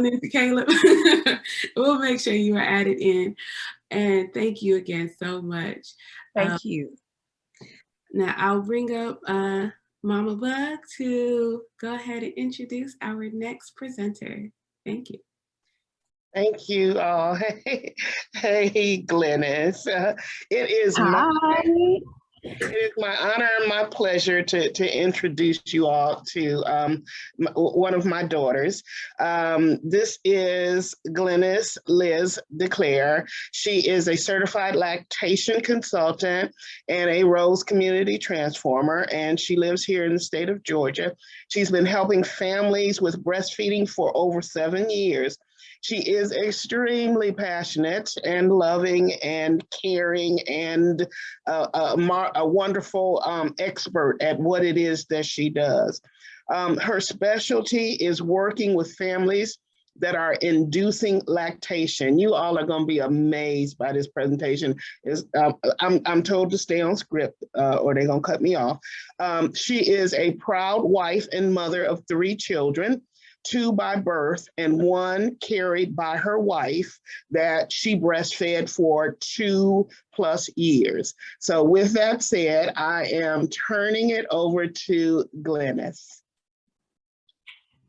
Mr. Caleb. We'll make sure you are added in. And thank you again so much. Thank you. Now I'll bring up Mama Bug to go ahead and introduce our next presenter. Thank you. Thank you all. Hey, Glenis. It is my honor and my pleasure to introduce you all to one of my daughters. This is Glenis Liz-Decuir. She is a certified lactation consultant and a Rose community transformer, and she lives here in the state of Georgia. She's been helping families with breastfeeding for over 7 years. She is extremely passionate and loving and caring and a wonderful expert at what it is that she does. Her specialty is working with families that are inducing lactation. You all are going to be amazed by this presentation. I'm told to stay on script or they're going to cut me off. She is a proud wife and mother of 3 children. 2 by birth and 1 carried by her wife that she breastfed for 2+ years. So with that said, I am turning it over to Glenis.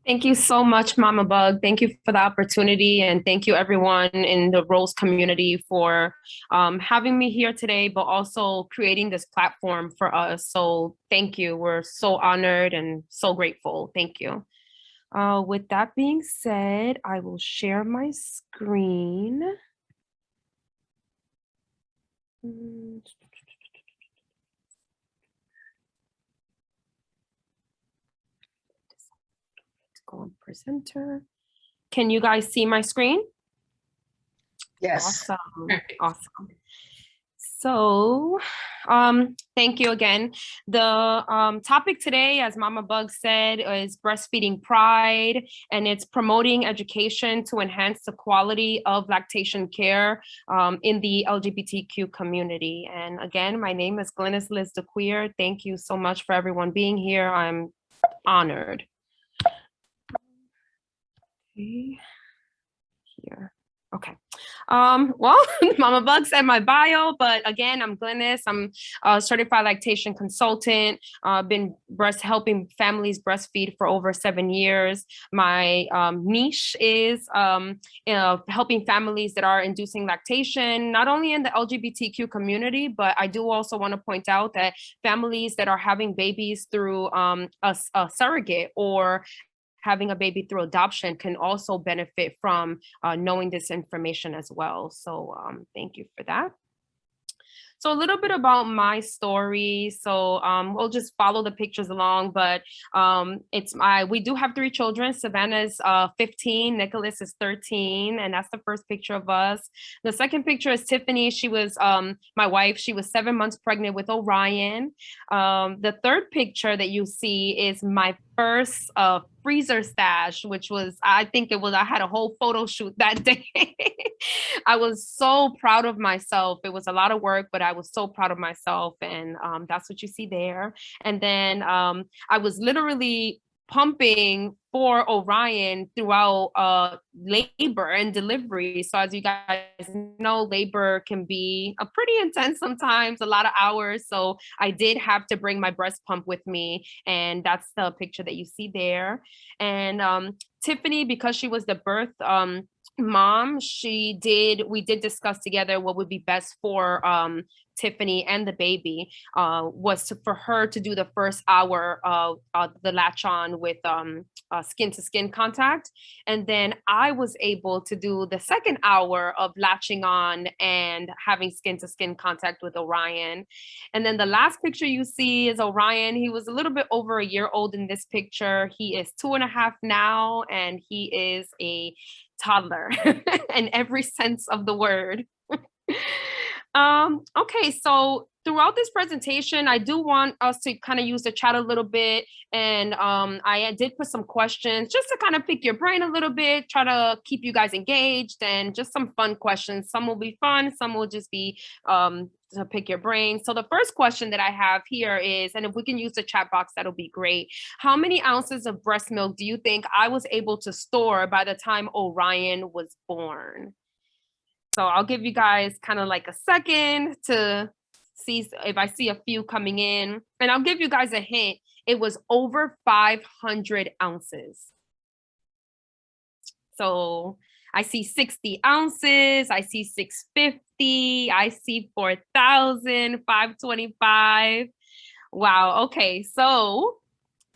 Thank you so much, Mama Bug. Thank you for the opportunity, and thank you everyone in the Rose community for having me here today, but also creating this platform for us. So thank you. We're so honored and so grateful. Thank you. With that being said, I will share my screen. Let's go on presenter. Can you guys see my screen? Yes. Awesome. Awesome. So thank you again. The topic today, as Mama Bug said, is Breastfeeding Pride, and it's promoting education to enhance the quality of lactation care in the LGBTQ community. And again, my name is Glenis Liz-Decuir. Thank you so much for everyone being here. I'm honored. Okay. Here. Okay. Well, Mama Bug said my bio, but again, I'm Glenis. I'm a certified lactation consultant. I've been helping families breastfeed for over 7 years. My niche is helping families that are inducing lactation, not only in the LGBTQ community, but I do also want to point out that families that are having babies through a surrogate or having a baby through adoption can also benefit from knowing this information as well. So thank you for that. So a little bit about my story. So we'll just follow the pictures along, but we do have 3 children. Savannah's 15, Nicholas is 13, and that's the first picture of us. The second picture is Tiffany. She was my wife. She was 7 months pregnant with Orion. The third picture that you see is my first freezer stash, which was, I had a whole photo shoot that day. I was so proud of myself. It was a lot of work, but I was so proud of myself. And that's what you see there. And then I was literally pumping for Orion throughout labor and delivery. So as you guys know, labor can be pretty intense sometimes, a lot of hours. So I did have to bring my breast pump with me. And that's the picture that you see there. And Tiffany, because she was the birth mom, we did discuss together what would be best for Tiffany and the baby, was for her to do the first hour of the latch on with skin to skin contact. And then I was able to do the second hour of latching on and having skin to skin contact with Orion. And then the last picture you see is Orion. He was a little bit over a year old in this picture. He is 2.5 now, and he is a toddler in every sense of the word. Okay, so throughout this presentation, I do want us to kind of use the chat a little bit. And I did put some questions just to kind of pick your brain a little bit, try to keep you guys engaged, and just some fun questions. Some will be fun, some will just be to pick your brain. So the first question that I have here is, and if we can use the chat box, that'll be great. How many ounces of breast milk do you think I was able to store by the time Orion was born? So I'll give you guys kind of like a second to see if I see a few coming in. And I'll give you guys a hint. It was over 500 ounces. So I see 60 ounces. I see 650. I see 4,000, 525. Wow. Okay. So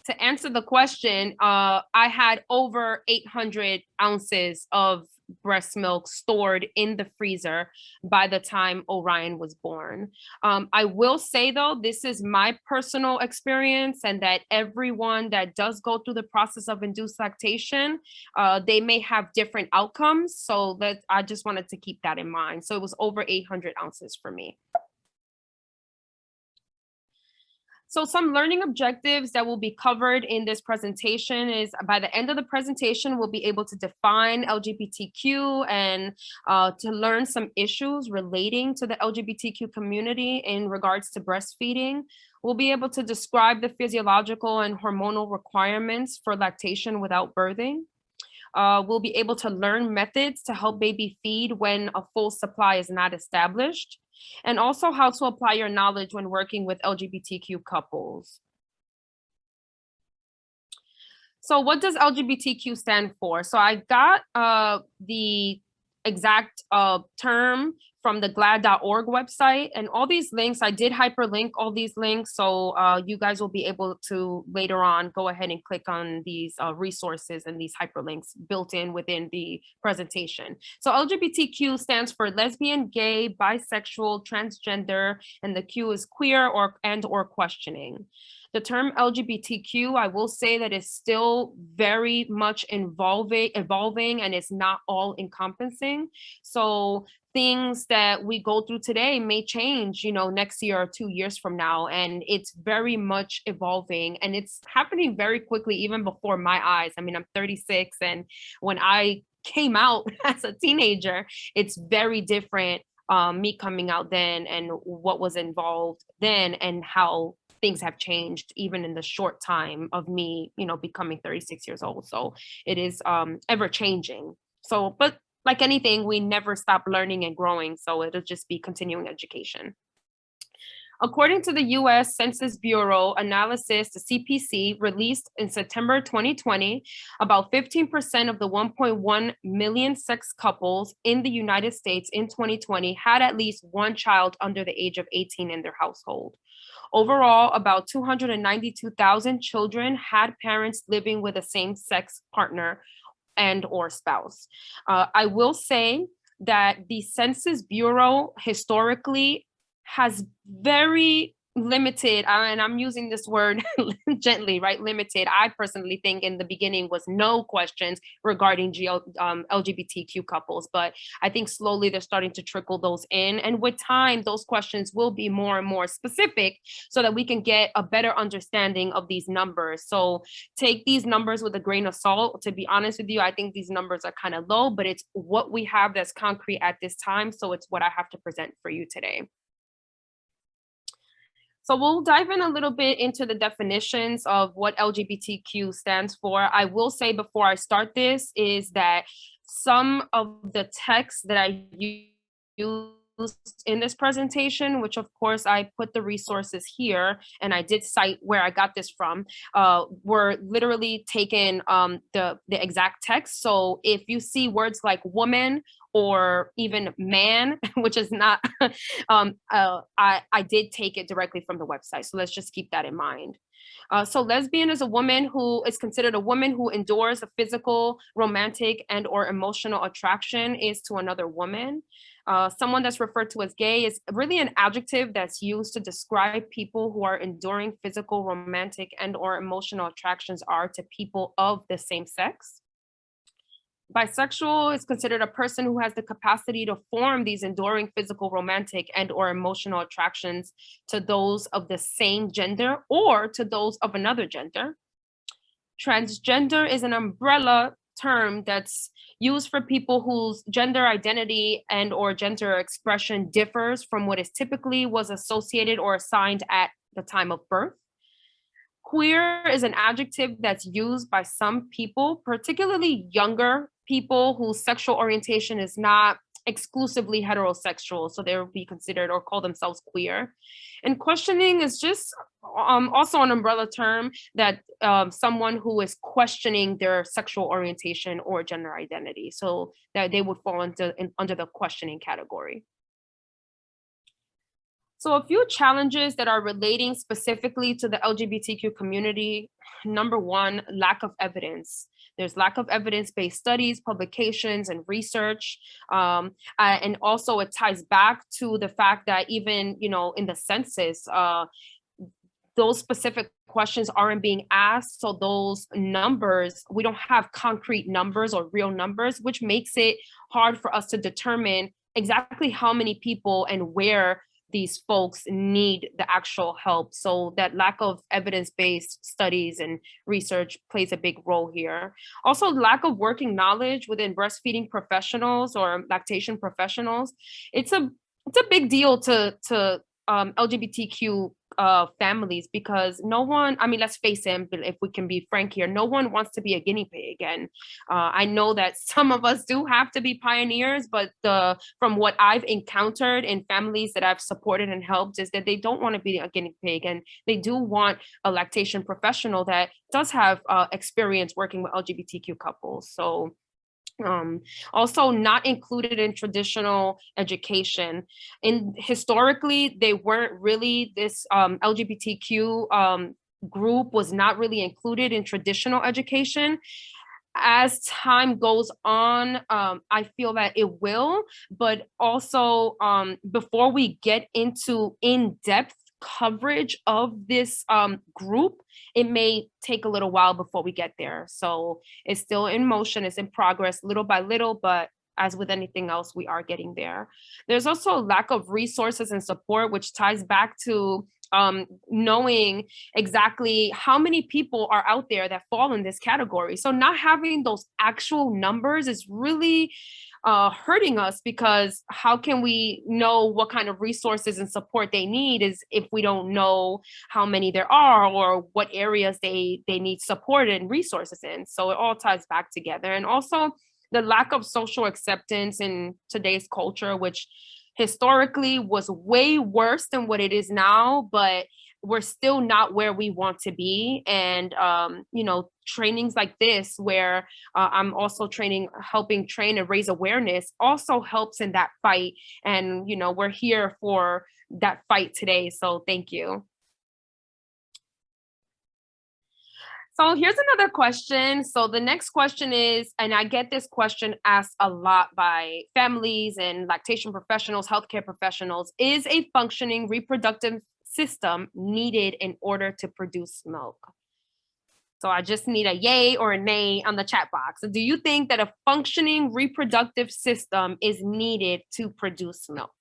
to answer the question, I had over 800 ounces of breast milk stored in the freezer by the time Orion was born. I will say though, this is my personal experience, and that everyone that does go through the process of induced lactation, they may have different outcomes. So I just wanted to keep that in mind. So it was over 800 ounces for me. So some learning objectives that will be covered in this presentation is, by the end of the presentation, we'll be able to define LGBTQ and to learn some issues relating to the LGBTQ community in regards to breastfeeding. We'll be able to describe the physiological and hormonal requirements for lactation without birthing. We'll be able to learn methods to help baby feed when a full supply is not established, and also how to apply your knowledge when working with LGBTQ couples. So what does LGBTQ stand for? So I got the exact term from the glad.org website, and all these links, I did hyperlink all these links, so you guys will be able to later on go ahead and click on these resources and these hyperlinks built in within the presentation. So LGBTQ stands for lesbian, gay, bisexual, transgender, and the Q is queer or questioning. The term LGBTQ, I will say that is still very much evolving, and it's not all encompassing. So things that we go through today may change, next year or 2 years from now. And it's very much evolving, and it's happening very quickly, even before my eyes. I mean, I'm 36, and when I came out as a teenager, it's very different, me coming out then and what was involved then, and how things have changed even in the short time of me, becoming 36 years old. So it is ever changing. So, but like anything, we never stop learning and growing. So it'll just be continuing education. According to the US Census Bureau analysis, the CPC released in September 2020, about 15% of the 1.1 million sex couples in the United States in 2020 had at least one child under the age of 18 in their household. Overall, about 292,000 children had parents living with a same-sex partner and or spouse. I will say that the Census Bureau historically has very limited, and I'm using this word gently, right? Limited. I personally think in the beginning was no questions regarding LGBTQ couples, but I think slowly they're starting to trickle those in. And with time, those questions will be more and more specific so that we can get a better understanding of these numbers. So take these numbers with a grain of salt. To be honest with you, I think these numbers are kind of low, but it's what we have that's concrete at this time. So it's what I have to present for you today. So we'll dive in a little bit into the definitions of what LGBTQ stands for. I will say before I start this is that some of the text that I use in this presentation, which of course I put the resources here and I did cite where I got this from, were literally taken the exact text. So if you see words like woman or even man, which is not, I did take it directly from the website. So let's just keep that in mind. So lesbian is a woman who is considered a woman who endures a physical, romantic, and or emotional attraction is to another woman. Someone that's referred to as gay is really an adjective that's used to describe people who are enduring physical, romantic, and or emotional attractions are to people of the same sex. Bisexual is considered a person who has the capacity to form these enduring physical, romantic, and or emotional attractions to those of the same gender or to those of another gender. Transgender is an umbrella term that's used for people whose gender identity and or gender expression differs from what is typically was associated or assigned at the time of birth. Queer is an adjective that's used by some people, particularly younger people whose sexual orientation is not exclusively heterosexual, so they would be considered or call themselves queer. And questioning is just also an umbrella term that someone who is questioning their sexual orientation or gender identity, so that they would fall under the questioning category. So a few challenges that are relating specifically to the LGBTQ community. Number one, lack of evidence. There's lack of evidence-based studies, publications, and research. And also it ties back to the fact that even, in the census, those specific questions aren't being asked. So those numbers, we don't have concrete numbers or real numbers, which makes it hard for us to determine exactly how many people and where these folks need the actual help. So that lack of evidence-based studies and research plays a big role here. Also, lack of working knowledge within breastfeeding professionals or lactation professionals. It's a big deal to LGBTQ families, because no one, let's face it, if we can be frank here, no one wants to be a guinea pig. And I know that some of us do have to be pioneers, but from what I've encountered in families that I've supported and helped is that they don't want to be a guinea pig, and they do want a lactation professional that does have experience working with LGBTQ couples. So also not included in traditional education. Historically, they weren't really, this LGBTQ group was not really included in traditional education. As time goes on, I feel that it will, but also before we get into in-depth coverage of this group, it may take a little while before we get there. So it's still in motion, it's in progress little by little, but as with anything else, we are getting there. There's also a lack of resources and support, which ties back to knowing exactly how many people are out there that fall in this category. So not having those actual numbers is really hurting us, because how can we know what kind of resources and support they need is if we don't know how many there are or what areas they need support and resources in. So it all ties back together. And also the lack of social acceptance in today's culture, which historically was way worse than what it is now, but we're still not where we want to be. And, trainings like this, where I'm also helping train and raise awareness, also helps in that fight. And, we're here for that fight today. So thank you. So here's another question. So the next question is, and I get this question asked a lot by families and lactation professionals, healthcare professionals, is a functioning reproductive system needed in order to produce milk? So I just need a yay or a nay on the chat box. Do you think that a functioning reproductive system is needed to produce milk?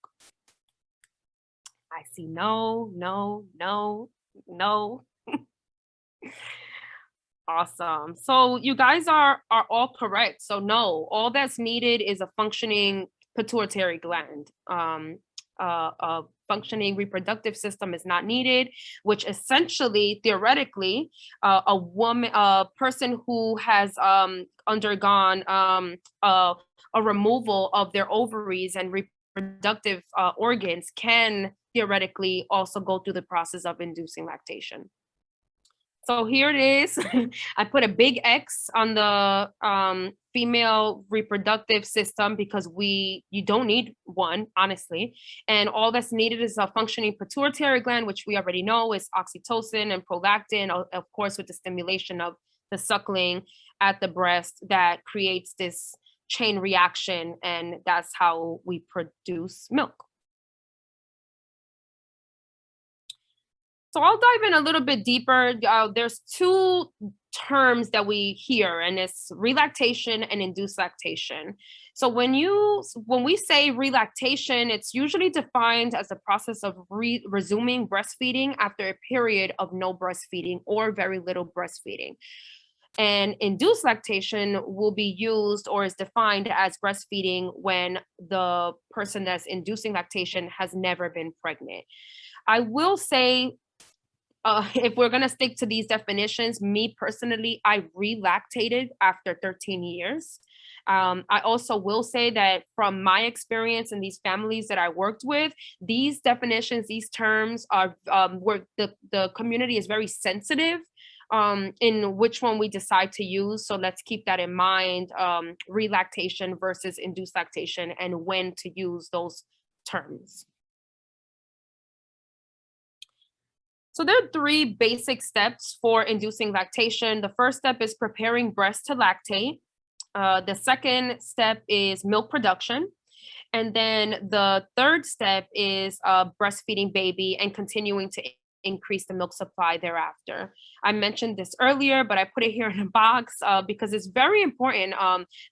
I see no, no, no, no. Awesome. So you guys are all correct. So no, all that's needed is a functioning pituitary gland. A functioning reproductive system is not needed, which essentially, theoretically, a person who has undergone a removal of their ovaries and reproductive organs can theoretically also go through the process of inducing lactation. So here it is. I put a big X on the female reproductive system because you don't need one, honestly. And all that's needed is a functioning pituitary gland, which we already know is oxytocin and prolactin, of course, with the stimulation of the suckling at the breast that creates this chain reaction. And that's how we produce milk. So I'll dive in a little bit deeper. There's two terms that we hear, and it's relactation and induced lactation. So when we say relactation, it's usually defined as a process of resuming breastfeeding after a period of no breastfeeding or very little breastfeeding. And induced lactation will be used or is defined as breastfeeding when the person that's inducing lactation has never been pregnant. I will say, if we're going to stick to these definitions, me personally, I relactated after 13 years. I also will say that from my experience in these families that I worked with, these definitions, these terms are where the community is very sensitive in which one we decide to use. So let's keep that in mind, relactation versus induced lactation and when to use those terms. So there are 3 basic steps for inducing lactation. The first step is preparing breast to lactate. The second step is milk production. And then the third step is breastfeeding baby and continuing to increase the milk supply thereafter. I mentioned this earlier, but I put it here in a box because it's very important.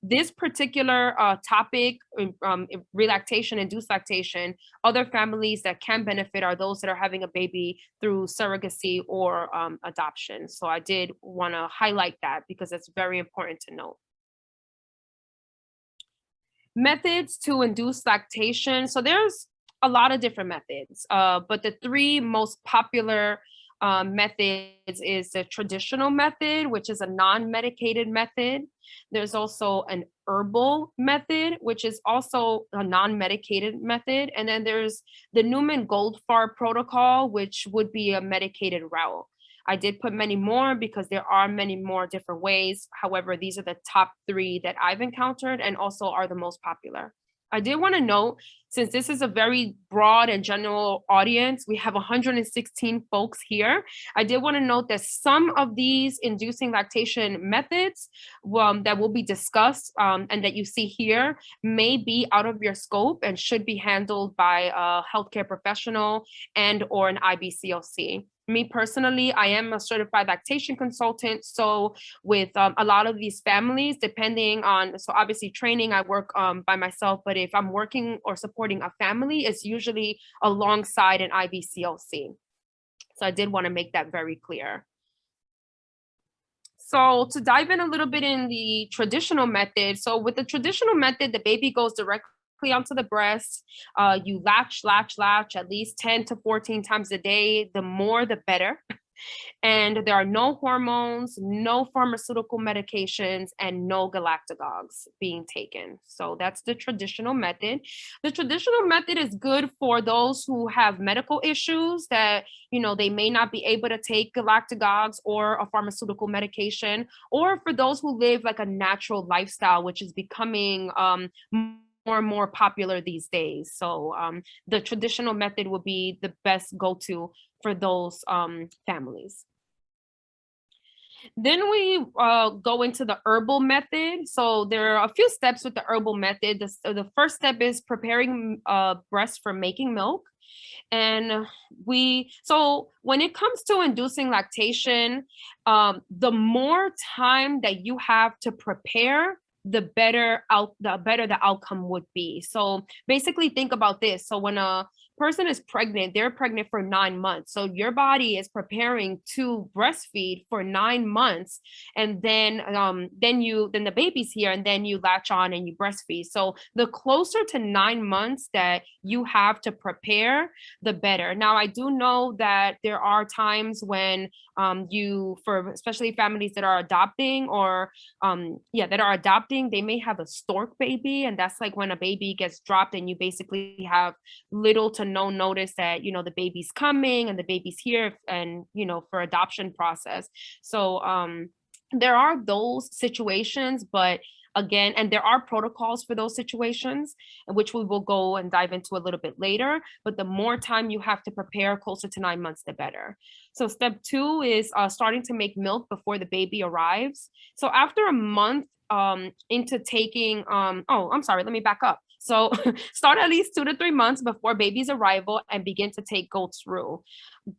This particular topic, relactation, induced lactation, other families that can benefit are those that are having a baby through surrogacy or adoption. So I did want to highlight that because it's very important to note. Methods to induce lactation. So there's a lot of different methods, but the 3 most popular methods is the traditional method, which is a non-medicated method. There's also an herbal method, which is also a non-medicated method. And then there's the Newman Goldfarb protocol, which would be a medicated route. I did put many more because there are many more different ways. However, these are the top 3 that I've encountered and also are the most popular. I did want to note, since this is a very broad and general audience, we have 116 folks here. I did want to note that some of these inducing lactation methods that will be discussed and that you see here may be out of your scope and should be handled by a healthcare professional and or an IBCLC. Me personally, I am a certified lactation consultant. So with a lot of these families, depending on, so obviously training, I work by myself, but if I'm working or supporting a family, it's usually alongside an IBCLC. So I did want to make that very clear. So to dive in a little bit in the traditional method. So with the traditional method, the baby goes directly onto the breast. You latch at least 10 to 14 times a day. The more, the better. And there are no hormones, no pharmaceutical medications, and no galactagogues being taken. So that's the traditional method. The traditional method is good for those who have medical issues that, you know, they may not be able to take galactagogues or a pharmaceutical medication, or for those who live like a natural lifestyle, which is becoming more and more popular these days. So the traditional method would be the best go-to for those families. Then we go into the herbal method. So there are a few steps with the herbal method. The first step is preparing breast for making milk. And so when it comes to inducing lactation, the more time that you have to prepare, the better the outcome would be. So basically think about this. So when a person is pregnant, they're pregnant for 9 months. So your body is preparing to breastfeed for 9 months. And then the baby's here and then you latch on and you breastfeed. So the closer to 9 months that you have to prepare, the better. Now, I do know that there are times when for especially families that are adopting or they may have a stork baby. And that's like when a baby gets dropped and you basically have little to no notice that, you know, the baby's coming and the baby's here and, you know, for adoption process. So there are those situations, but again, and there are protocols for those situations, which we will go and dive into a little bit later, but the more time you have to prepare, closer to 9 months, the better. So step 2 is starting to make milk before the baby arrives. So after a month into taking, let me back up. So start at least 2 to 3 months before baby's arrival and begin to take Goat's Rue.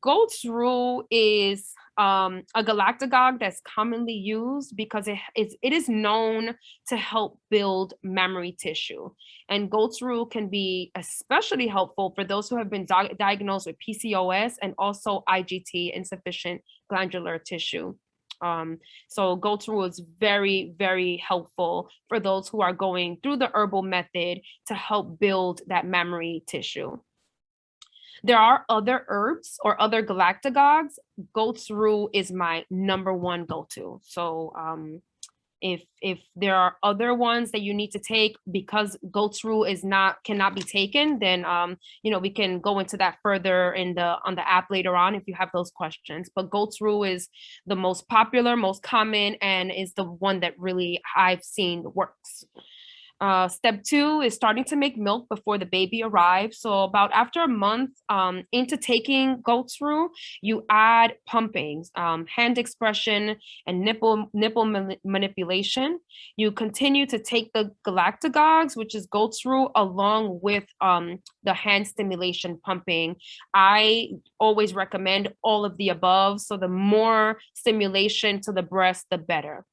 Goat's Rue is a galactagogue that's commonly used because it is known to help build mammary tissue. And Goat's Rue can be especially helpful for those who have been diagnosed with PCOS and also IGT, insufficient glandular tissue. So goat's rule is very, very helpful for those who are going through the herbal method to help build that mammary tissue. There are other herbs or other galactagogues. Goat's rule is my #1 go-to. So if there are other ones that you need to take, because goat's rule cannot be taken, then we can go into that further on the app later on if you have those questions. But goat's rule is the most popular, most common, and is the one that really I've seen works. Step 2 is starting to make milk before the baby arrives. So about after a month into taking goat's rule, you add pumping, hand expression, and nipple manipulation. You continue to take the galactagogues, which is goat's rule, along with the hand stimulation pumping. I always recommend all of the above. So the more stimulation to the breast, the better.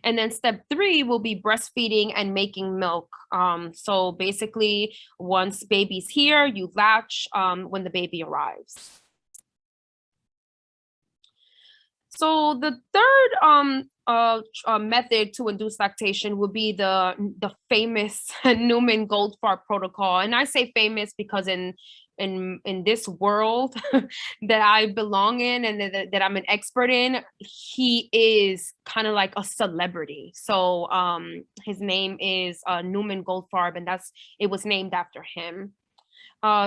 And then step 3 will be breastfeeding and making milk. So basically, once baby's here, you latch when the baby arrives. So the third method to induce lactation would be the famous Newman Goldfarb protocol. And I say famous because in this world that I belong in and that I'm an expert in, he is kind of like a celebrity. So his name is Newman Goldfarb, and it was named after him.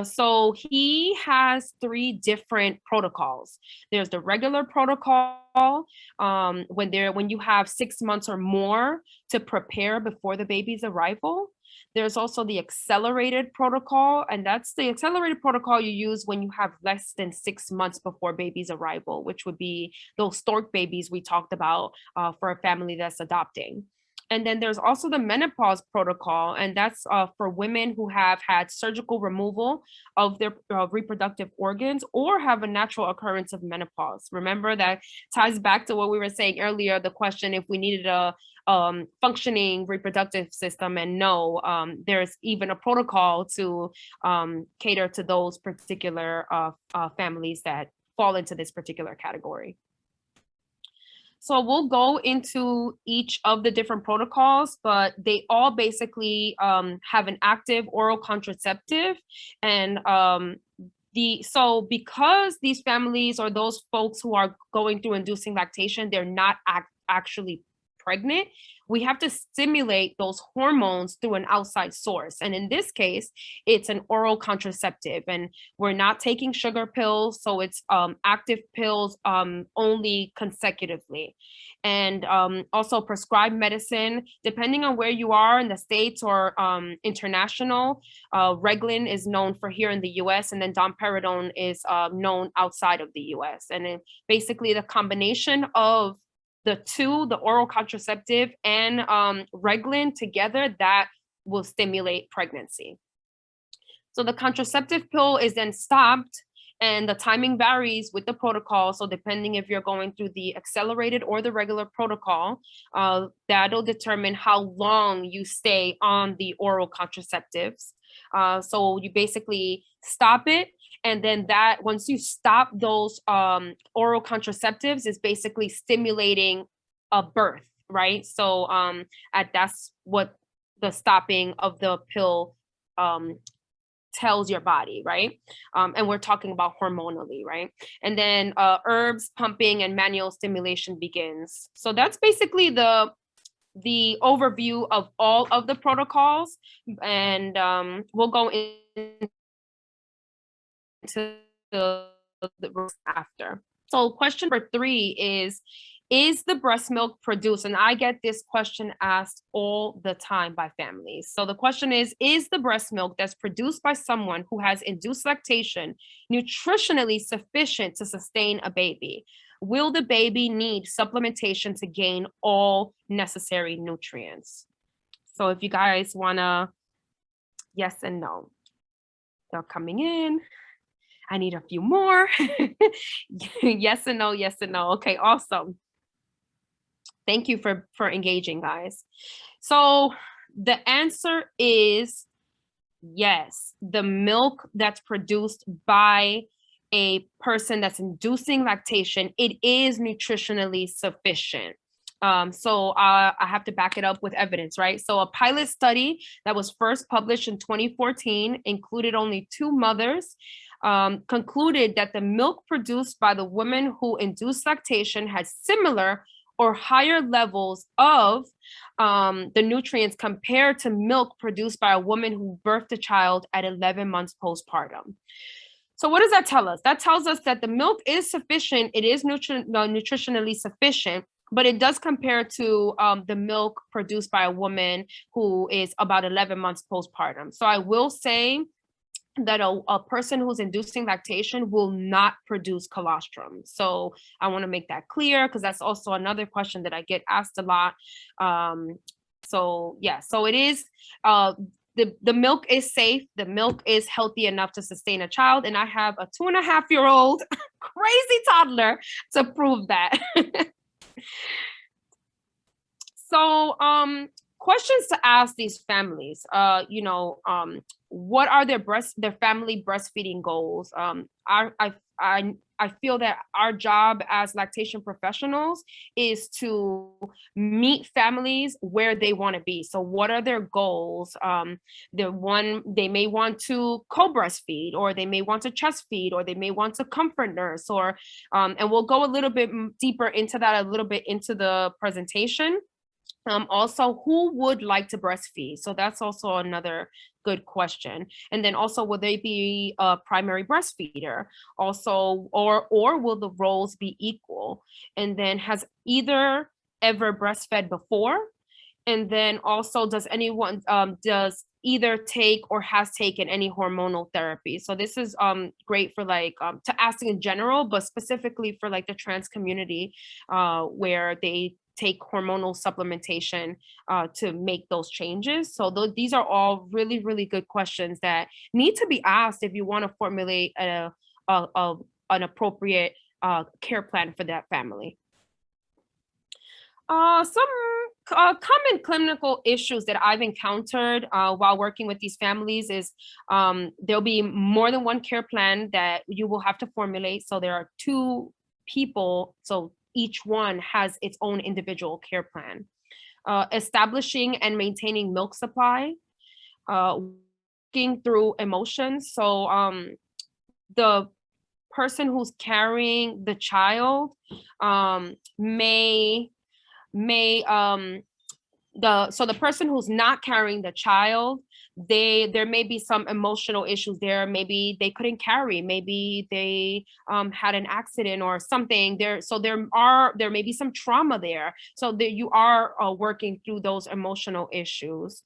So he has 3 different protocols. There's the regular protocol when you have 6 months or more to prepare before the baby's arrival. There's also the accelerated protocol, and that's the accelerated protocol you use when you have less than 6 months before baby's arrival, which would be those stork babies we talked about for a family that's adopting. And then there's also the menopause protocol, and that's for women who have had surgical removal of their reproductive organs or have a natural occurrence of menopause. Remember, that ties back to what we were saying earlier, the question if we needed a functioning reproductive system, and no, there's even a protocol to cater to those particular families that fall into this particular category. So we'll go into each of the different protocols, but they all basically have an active oral contraceptive. And so because these families or those folks who are going through inducing lactation, they're not actually pregnant, we have to stimulate those hormones through an outside source. And in this case, it's an oral contraceptive, and we're not taking sugar pills. So it's active pills only consecutively. And also prescribed medicine, depending on where you are in the States or international. Reglan is known for here in the US, and then domperidone is known outside of the US. And then basically the combination of the two, the oral contraceptive and Reglan together, that will stimulate pregnancy. So the contraceptive pill is then stopped, and the timing varies with the protocol. So depending if you're going through the accelerated or the regular protocol, that'll determine how long you stay on the oral contraceptives. So you basically stop it. And then that once you stop those oral contraceptives, is basically stimulating a birth, right? So that's what the stopping of the pill tells your body, right? And we're talking about hormonally, right? And then herbs, pumping, and manual stimulation begins. So that's basically the overview of all of the protocols, and we'll go into the after. So question number 3 is the breast milk produced? And I get this question asked all the time by families. So the question is the breast milk that's produced by someone who has induced lactation nutritionally sufficient to sustain a baby? Will the baby need supplementation to gain all necessary nutrients? So if you guys wanna, yes and no. They're coming in. I need a few more. Yes and no, yes and no. Okay, awesome. Thank you for engaging, guys. So the answer is yes. The milk that's produced by a person that's inducing lactation, it is nutritionally sufficient. So I have to back it up with evidence, right? So a pilot study that was first published in 2014 included only 2 mothers, concluded that the milk produced by the women who induced lactation had similar or higher levels of the nutrients compared to milk produced by a woman who birthed a child at 11 months postpartum. So what does that tell us? That tells us that the milk is sufficient. It is nutritionally sufficient, but it does compare to the milk produced by a woman who is about 11 months postpartum. So I will say that a person who's inducing lactation will not produce colostrum. So I want to make that clear, because that's also another question that I get asked a lot. So yeah, so it is, the milk is safe. The milk is healthy enough to sustain a child. And I have a 2.5-year-old crazy toddler to prove that. So questions to ask these families, what are their family breastfeeding goals? I feel that our job as lactation professionals is to meet families where they want to be. So what are their goals? They may want to co-breastfeed, or they may want to chest feed, or they may want to comfort nurse, or and we'll go a little bit deeper into that a little bit into the presentation. Also, who would like to breastfeed? So that's also another good question. And then also, will they be a primary breastfeeder? Also, or will the roles be equal? And then, has either ever breastfed before? And then also, does anyone does either take or has taken any hormonal therapy? So this is great for like to ask in general, but specifically for like the trans community, where they take hormonal supplementation to make those changes. So these are all really, really good questions that need to be asked if you want to formulate an appropriate care plan for that family. Some common clinical issues that I've encountered while working with these families is there'll be more than one care plan that you will have to formulate. So there are 2 people, so each one has its own individual care plan. Establishing and maintaining milk supply, working through emotions. So the person who's carrying the child so the person who's not carrying the child, there may be some emotional issues there. Maybe they couldn't carry, maybe they had an accident or something there. So there may be some trauma there. So you are working through those emotional issues.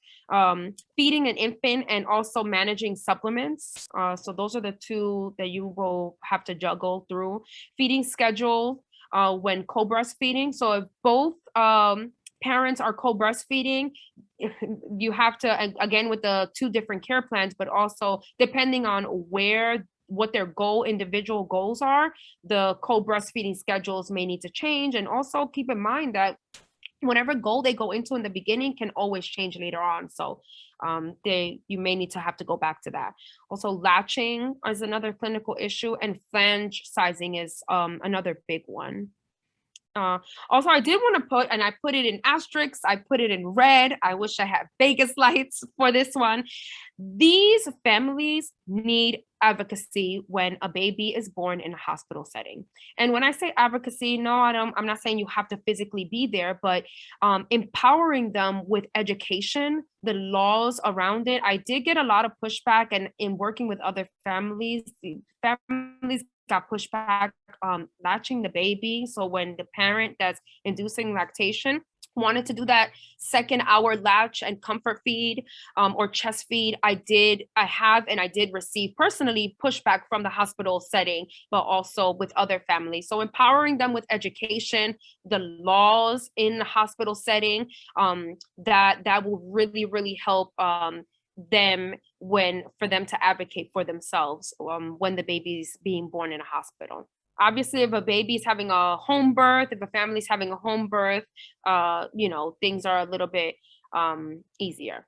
Feeding an infant and also managing supplements. So those are the 2 that you will have to juggle through. Feeding schedule when co-breastfeeding. So if both parents are co-breastfeeding, you have to, again, with the 2 different care plans, but also depending on what their individual goals are, the co-breastfeeding schedules may need to change. And also keep in mind that whatever goal they go into in the beginning can always change later on. So you may need to have to go back to that. Also, latching is another clinical issue, and flange sizing is another big one. Also, I did want to put, and I put it in asterisks, I put it in red. I wish I had Vegas lights for this one. These families need advocacy when a baby is born in a hospital setting. And when I say advocacy, no, I'm not saying you have to physically be there, but empowering them with education, the laws around it. I did get a lot of pushback, and in working with other families, got pushback latching the baby. So when the parent that's inducing lactation wanted to do that 2nd-hour latch and comfort feed or chest feed, I did receive personally pushback from the hospital setting, but also with other families. So empowering them with education, the laws in the hospital setting, that will really, really help them for them to advocate for themselves when the baby's being born in a hospital. Obviously, if a baby's having a home birth, if a family's having a home birth, things are a little bit easier.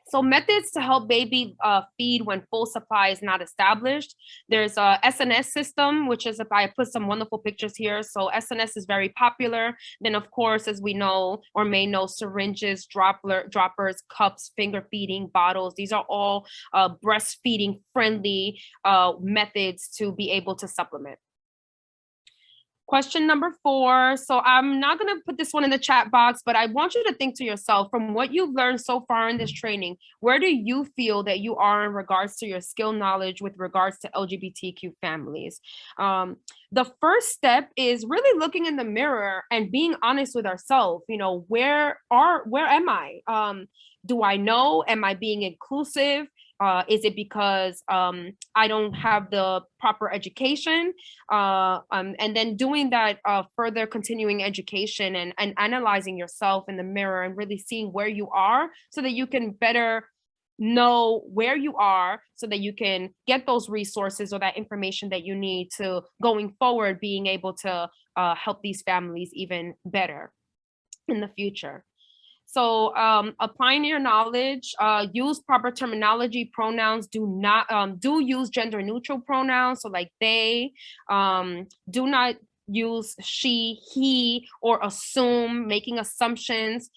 So methods to help baby feed when full supply is not established. There's a SNS system, which is, I put some wonderful pictures here. So SNS is very popular. Then of course, as we know or may know, syringes, droppers, cups, finger feeding, bottles. These are all breastfeeding friendly methods to be able to supplement. Question number 4. So I'm not going to put this one in the chat box, but I want you to think to yourself, from what you've learned so far in this training, where do you feel that you are in regards to your skill knowledge with regards to LGBTQ families? The first step is really looking in the mirror and being honest with ourselves. You know, where am I? Do I know? Am I being inclusive? Is it because I don't have the proper education? And then doing that further continuing education and analyzing yourself in the mirror and really seeing where you are so that you can better know where you are so that you can get those resources or that information that you need to going forward, being able to help these families even better in the future. So applying your knowledge, use proper terminology, pronouns, do use gender neutral pronouns. So like they, do not use she, he, or assume, making assumptions.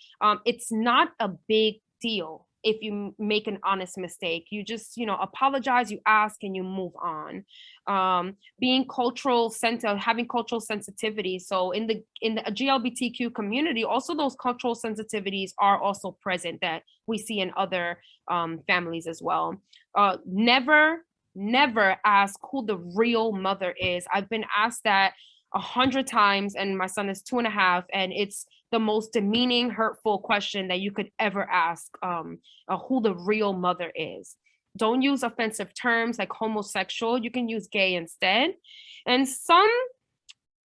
It's not a big deal if you make an honest mistake. You just, apologize, you ask, and you move on. Being cultural having cultural sensitivity. So in the GLBTQ community, also those cultural sensitivities are also present that we see in other families as well. Never ask who the real mother is. I've been asked that 100 times, and my son is 2.5, and it's the most demeaning, hurtful question that you could ever ask, who the real mother is. Don't use offensive terms like homosexual. You can use gay instead. And some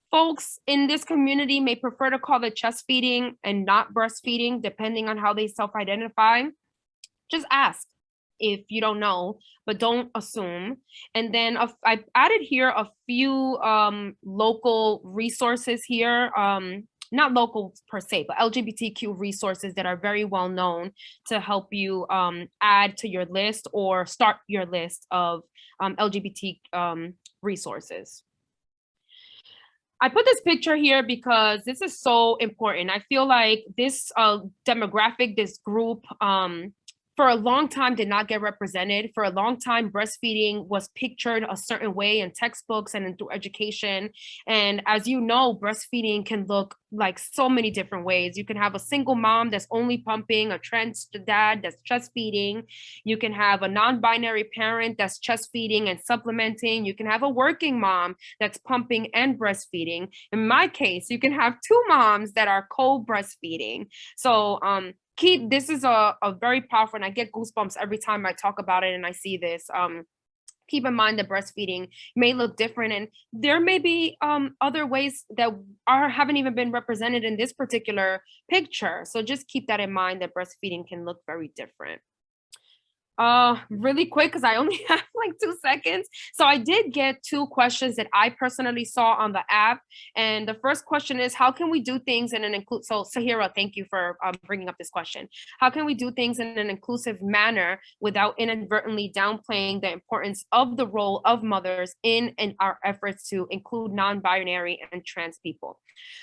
folks in this community may prefer to call it chest feeding and not breastfeeding, depending on how they self-identify. Just ask if you don't know, but don't assume. And then I've added here a few local resources here, not local per se, but LGBTQ resources that are very well known to help you add to your list or start your list of LGBT resources. I put this picture here because this is so important. I feel like this demographic, this group, for a long time did not get represented. For a long time, breastfeeding was pictured a certain way in textbooks and through education. And as you know, breastfeeding can look like so many different ways. You can have a single mom that's only pumping, a trans dad that's chest feeding. You can have a non-binary parent that's chest feeding and supplementing. You can have a working mom that's pumping and breastfeeding. In my case, you can have 2 moms that are co-breastfeeding. So this is a very powerful, and I get goosebumps every time I talk about it and I see this. Keep in mind that breastfeeding may look different, and there may be other ways that haven't even been represented in this particular picture. So just keep that in mind, that breastfeeding can look very different. Really quick, because I only have like 2 seconds. So I did get 2 questions that I personally saw on the app. And the first question is, how can we do things in an inclusive, so Sahira, thank you for bringing up this question. How can we do things in an inclusive manner without inadvertently downplaying the importance of the role of mothers in our efforts to include non-binary and trans people?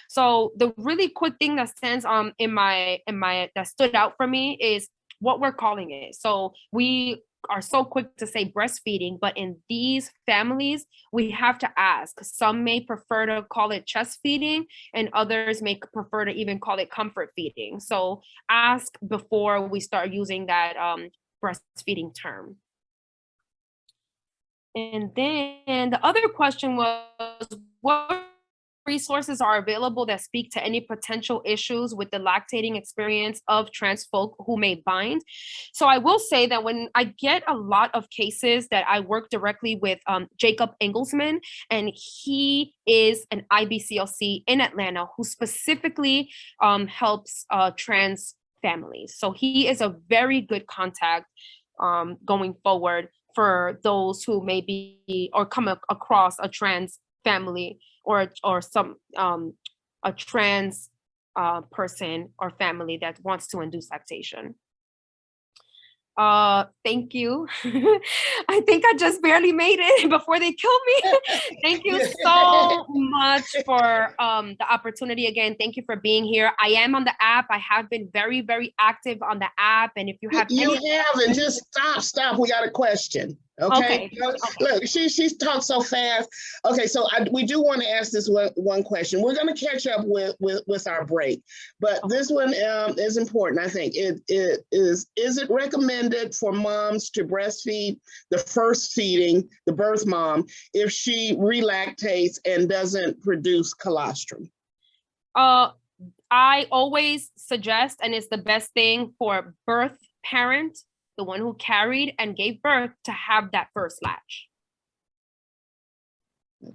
So the really quick thing that stands that stood out for me is what we're calling it. So we are so quick to say breastfeeding, but in these families, we have to ask. Some may prefer to call it chest feeding, and others may prefer to even call it comfort feeding. So ask before we start using that breastfeeding term. And then the other question was, what resources are available that speak to any potential issues with the lactating experience of trans folk who may bind? So I will say that when I get a lot of cases that I work directly with Jacob Engelsman, and he is an IBCLC in Atlanta who specifically helps trans families. So he is a very good contact going forward for those who may be or come across a trans family or some a trans person or family that wants to induce lactation. Thank you. I think I just barely made it before they killed me. Thank you so much for the opportunity again. Thank you for being here. I am on the app. I have been very, very active on the app. And if you have haven't, just stop. We got a question. Okay. Look, she's talked so fast. Okay, so we do want to ask this one question. We're going to catch up with our break, but this one is important. I think is it recommended for moms to breastfeed the first feeding, the birth mom, if she relactates and doesn't produce colostrum? I always suggest, and it's the best thing for birth parent, the one who carried and gave birth, to have that first latch.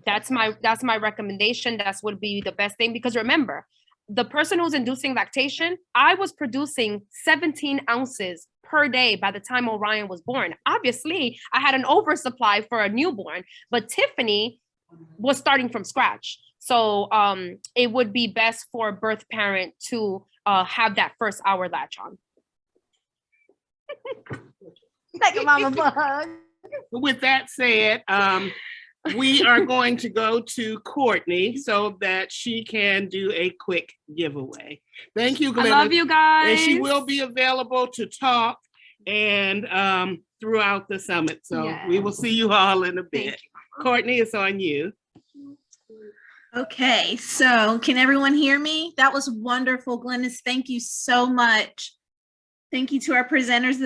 That's my recommendation. That's would be the best thing, because remember, the person who's inducing lactation, I was producing 17 ounces per day by the time Orion was born. Obviously, I had an oversupply for a newborn, but Tiffany was starting from scratch. So it would be best for a birth parent to have that first hour latch on. Like a mama bug. With that said, we are going to go to Courtney so that she can do a quick giveaway. Thank you, Glenis. I love you guys. And she will be available to talk and throughout the summit. So we will see you all in a bit. Courtney, it's on you. Okay, so can everyone hear me? That was wonderful, Glenis. Thank you so much. Thank you to our presenters.